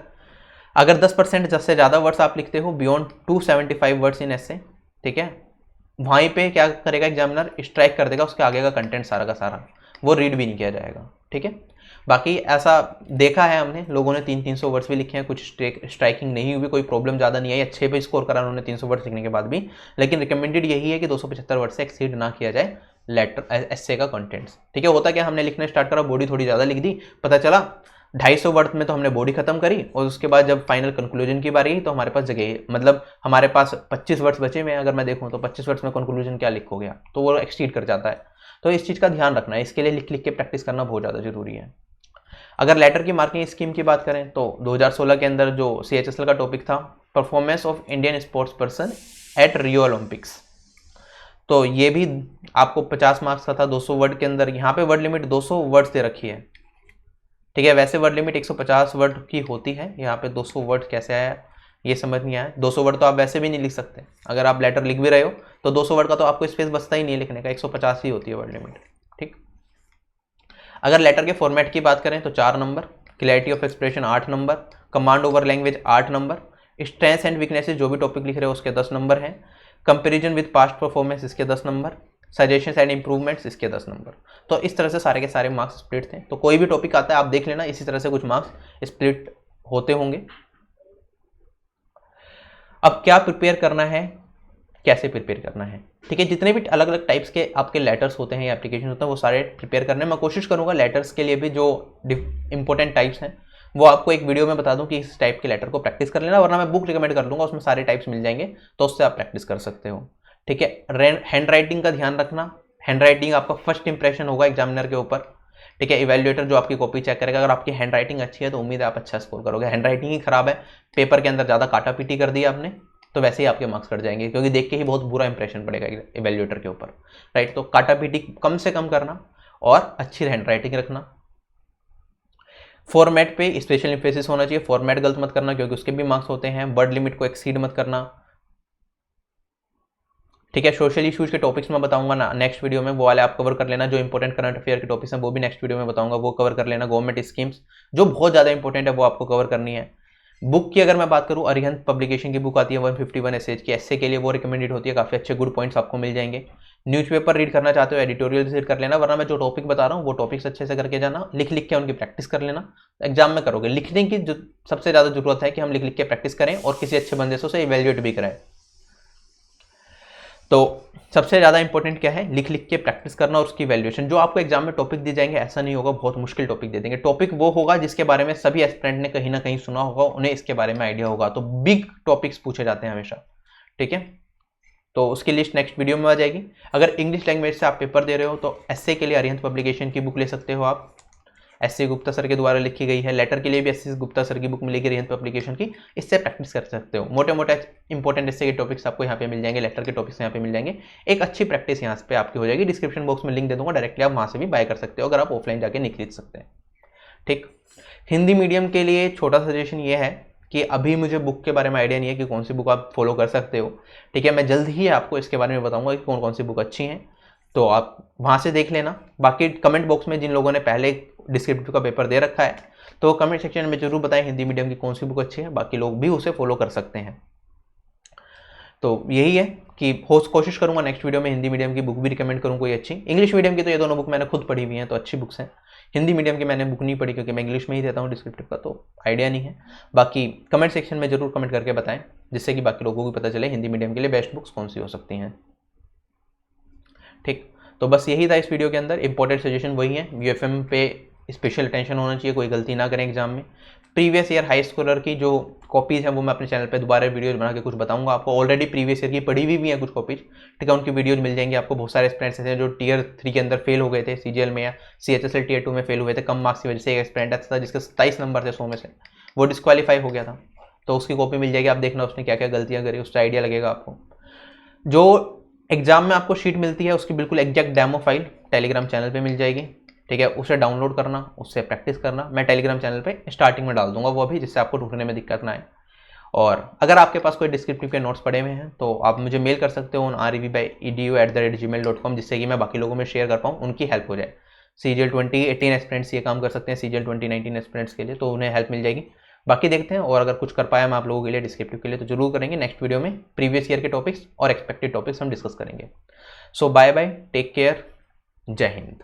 अगर 10% से ज़्यादा वर्ड्स आप लिखते हो बियॉन्ड 275 वर्ड्स इन एसे, ठीक है, वहीं पे क्या करेगा एग्जामिनर, स्ट्राइक कर देगा, उसके आगे का कंटेंट सारा का सारा वो रीड भी नहीं किया जाएगा, ठीक है। बाकी ऐसा देखा है हमने, लोगों ने 300-300 वर्ड्स भी लिखे हैं, कुछ स्ट्राइकिंग नहीं हुई, कोई प्रॉब्लम ज़्यादा नहीं आई, अच्छे पे स्कोर करा उन्होंने 300 वर्ड्स लिखने के बाद भी। लेकिन रिकमेंडेड यही है कि 275 वर्ड से एक्सीड ना किया जाए लेटर एस्से का कंटेंट्स, ठीक है। होता क्या, हमने लिखना स्टार्ट करा, बॉडी थोड़ी ज़्यादा लिख दी, पता चला 250 वर्ड में तो हमने बॉडी खत्म करी, और उसके बाद जब फाइनल कंक्लूजन की बारी आई तो हमारे पास जगह, मतलब हमारे पास 25 वर्ड्स बचे हुए हैं। अगर मैं देखूँ तो 25 वर्ड्स में कंक्लूजन क्या लिखोगे आप, तो वो एक्सटीड कर जाता है। तो इस चीज़ का ध्यान रखना है, इसके लिए लिख लिख के प्रैक्टिस करना बहुत ज़्यादा जरूरी है। अगर लेटर की मार्किंग स्कीम की बात करें तो 2016 के अंदर जो सीएचएसएल का टॉपिक था, performance of Indian sports person at Rio Olympics, तो ये भी आपको 50 मार्क्स का था 200 वर्ड के अंदर। यहाँ पे वर्ड लिमिट 200 वर्ड्स दे रखी है, ठीक है। वैसे वर्ड लिमिट 150 वर्ड की होती है, यहाँ पे 200 वर्ड कैसे आया ये समझ नहीं आया। 200 वर्ड तो आप वैसे भी नहीं लिख सकते, अगर आप लेटर लिख भी रहे हो तो 200 वर्ड का तो आपको स्पेस बचता ही नहीं है लिखने का, 150 ही होती है वर्ड लिमिट, ठीक। अगर लेटर के फॉर्मेट की बात करें तो 4 number, clarity of expression 8 number, command over language 8 number, strengths and weaknesses जो भी टॉपिक लिख रहे हो उसके 10 नंबर हैं, कंपैरिजन विद पास्ट परफॉर्मेंस इसके 10 नंबर, सजेशंस एंड इंप्रूवमेंट्स इसके 10 नंबर। तो इस तरह से सारे के सारे मार्क्स स्प्लिट थे। तो कोई भी टॉपिक आता है आप देख लेना, इसी तरह से कुछ मार्क्स स्प्लिट होते होंगे। अब क्या प्रिपेयर करना है, कैसे प्रिपेयर करना है, ठीक है। जितने भी अलग अलग टाइप्स के आपके लेटर्स होते हैं या एप्लीकेशन होता है वो सारे प्रिपेयर करने मैं कोशिश करूंगा। लेटर्स के लिए भी जो इंपॉर्टेंट टाइप्स हैं वो आपको एक वीडियो में बता दूं कि इस टाइप के लेटर को प्रैक्टिस कर लेना, वरना मैं बुक रिकमेंड कर दूंगा, उसमें सारे टाइप्स मिल जाएंगे, तो उससे आप प्रैक्टिस कर सकते हो, ठीक है। हैंड राइटिंग का ध्यान रखना, हैंड राइटिंग आपका फर्स्ट इंप्रेशन होगा एग्जामिनर के ऊपर, ठीक है। इवैल्यूएटर जो आपकी कॉपी चेक करेगा, अगर आपकी हैंड राइटिंग अच्छी है तो उम्मीद है आप अच्छा स्कोर करोगे। हैंड राइटिंग ही खराब है, पेपर के अंदर ज़्यादा काटा पीटी कर दी आपने, तो वैसे ही आपके मार्क्स कट जाएंगे, क्योंकि देख के ही बहुत बुरा इंप्रेशन पड़ेगा इवैल्यूएटर के ऊपर, राइट। तो काटा पीटी कम से कम करना और अच्छी हैंड राइटिंग रखना। फॉर्मेट पे स्पेशल एम्फेसिस होना चाहिए, फॉर्मेट गलत मत करना क्योंकि उसके भी मार्क्स होते हैं। वर्ड लिमिट को एक्सीड मत करना, ठीक है। सोशल इश्यूज के टॉपिक्स मैं बताऊंगा ना नेक्स्ट वीडियो में, वो वाले आप कवर कर लेना। जो इंपॉर्टेंट करंट अफेयर के टॉपिक्स हैं वो भी नेक्स्ट वीडियो में बताऊंगा, वो कवर कर लेना। गवर्नमेंट स्कीम्स जो बहुत ज़्यादा इंपॉर्टेंट है वो आपको कवर करनी है। बुक की अगर मैं बात करूं, अरिहंत पब्लिकेशन की बुक आती है 151 एसेज की, ऐसे के लिए वो रिकमेंडेड होती है, काफ़ी अच्छे गुड पॉइंट्स आपको मिल जाएंगे। न्यूज़पेपर रीड करना चाहते हो, एडिटोरियल रीड कर लेना, वरना मैं जो टॉपिक बता रहा हूँ वो टॉपिक्स अच्छे से करके जाना, लिख लिख के उनकी प्रैक्टिस कर लेना। एग्जाम में करोगे, लिखने की जो सबसे ज़्यादा जरूरत है कि हम लिख लिख के प्रैक्टिस करें और किसी अच्छे बंदे से उसे इवेल्युएट भी करें। तो सबसे ज़्यादा इंपॉर्टेंट क्या है, लिख लिख के प्रैक्टिस करना और उसकी वैल्यूएशन। जो आपको एग्जाम में टॉपिक दिए जाएंगे ऐसा नहीं होगा बहुत मुश्किल टॉपिक दे देंगे, टॉपिक वो होगा जिसके बारे में सभी एस्पिरेंट ने कहीं ना कहीं सुना होगा, उन्हें इसके बारे में आइडिया होगा। तो बिग टॉपिक्स पूछे जाते हैं हमेशा, ठीक है। तो उसकी लिस्ट नेक्स्ट वीडियो में आ जाएगी। अगर इंग्लिश लैंग्वेज से आप पेपर दे रहे हो तो एसए के लिए अरिहंत पब्लिकेशन की बुक ले सकते हो आप, एससी गुप्ता सर के द्वारा लिखी गई है। लेटर के लिए भी एससी गुप्ता सर की बुक मिलेगी अरिहंत पब्लिकेशन की, इससे प्रैक्टिस कर सकते हो। मोटे मोटे इंपॉर्टेंट एसए के टॉपिक्स आपको यहाँ पे मिल जाएंगे, लेटर के टॉपिक्स यहाँ पे मिल जाएंगे। एक अच्छी प्रैक्टिस यहाँ पे आपकी हो जाएगी। डिस्क्रिप्शन बॉक्स में लिंक दे दूंगा, डायरेक्टली आप वहाँ से भी बाय कर सकते हो अगर आप ऑफलाइन जाके नहीं खरीद सकते हैं, ठीक। हिंदी मीडियम के लिए छोटा सजेशन ये है कि अभी मुझे बुक के बारे में आइडिया नहीं है कि कौन सी बुक आप फॉलो कर सकते हो, ठीक है। मैं जल्द ही आपको इसके बारे में बताऊंगा कि कौन कौन सी बुक अच्छी हैं, तो आप वहाँ से देख लेना। बाकी कमेंट बॉक्स में जिन लोगों ने पहले डिस्क्रिप्टिव का पेपर दे रखा है तो कमेंट सेक्शन में जरूर बताएं हिंदी मीडियम की कौन सी बुक अच्छी है, बाकी लोग भी उसे फॉलो कर सकते हैं। तो यही है कि कोशिश करूंगा नेक्स्ट वीडियो में हिंदी मीडियम की बुक भी रिकमेंड करूँ कोई अच्छी। इंग्लिश मीडियम की तो ये दोनों बुक मैंने खुद पढ़ी हुई हैं तो अच्छी बुक्स हैं। हिंदी मीडियम की मैंने बुक नहीं पढ़ी क्योंकि मैं इंग्लिश में ही देता हूँ डिस्क्रिप्टिव का, तो आइडिया नहीं है। बाकी कमेंट सेक्शन में जरूर कमेंट करके बताएं जिससे कि बाकी लोगों को भी पता चले हिंदी मीडियम के लिए बेस्ट बुक्स कौन सी हो सकती हैं, ठीक। तो बस यही था इस वीडियो के अंदर। इंपॉर्टेंट सजेशन वही है, यूएफएम पे स्पेशल अटेंशन होना चाहिए, कोई गलती ना करें एग्जाम में। प्रीवियस ईयर हाई स्कॉलर की जो कॉपीज़ हैं वो मैं अपने चैनल पे दोबारा वीडियोज बना के कुछ बताऊंगा आपको। ऑलरेडी प्रीवियस ईयर की पढ़ी हुई भी हैं कुछ कॉपीज, ठीक है, उनकी वीडियोज मिल जाएंगी आपको। बहुत सारे एस्पिरेंट्स ऐसे जो टियर 3 के अंदर फेल हो गए थे, सीजीएल में या सीएचएसएल टियर 2 में फेल हुए थे कम मार्क्स की वजह से। एक एस्पिरेंट ऐसा था जिसके 27 नंबर थे 100 में से, वो डिस्क्वालीफाई हो गया था, तो उसकी कॉपी मिल जाएगी, आप देखना उसने क्या क्या गलतियाँ करी, उससे आइडिया लगेगा आपको। जो एग्जाम में आपको शीट मिलती है उसकी बिल्कुल exact demo file Telegram channel पे मिल जाएगी, ठीक है। उसे डाउनलोड करना, उससे प्रैक्टिस करना। मैं टेलीग्राम चैनल पे स्टार्टिंग में डाल दूंगा वो अभी, जिससे आपको ढूंढने में दिक्कत ना आए। और अगर आपके पास कोई डिस्क्रिप्टिव के नोट्स पड़े हुए हैं तो आप मुझे मेल कर सकते हो rev@edu@gmail.com, जिससे कि मैं बाकी लोगों में शेयर कर पाऊँ, उनकी हेल्प हो जाए। CGL 2018 एस्पिरेंट्स ये काम कर सकते हैं, CGL 2019 एस्पिरेंट्स के लिए, तो उन्हें हेल्प मिल जाएगी। बाकी देखते हैं, और अगर कुछ कर पाया मैं आप लोगों के लिए डिस्क्रिप्टिव के लिए तो जरूर करेंगे। नेक्स्ट वीडियो में प्रीवियस ईयर के टॉपिक्स और एक्सपेक्टेड टॉपिक्स हम डिस्कस करेंगे। सो बाय बाय, टेक केयर, जय हिंद।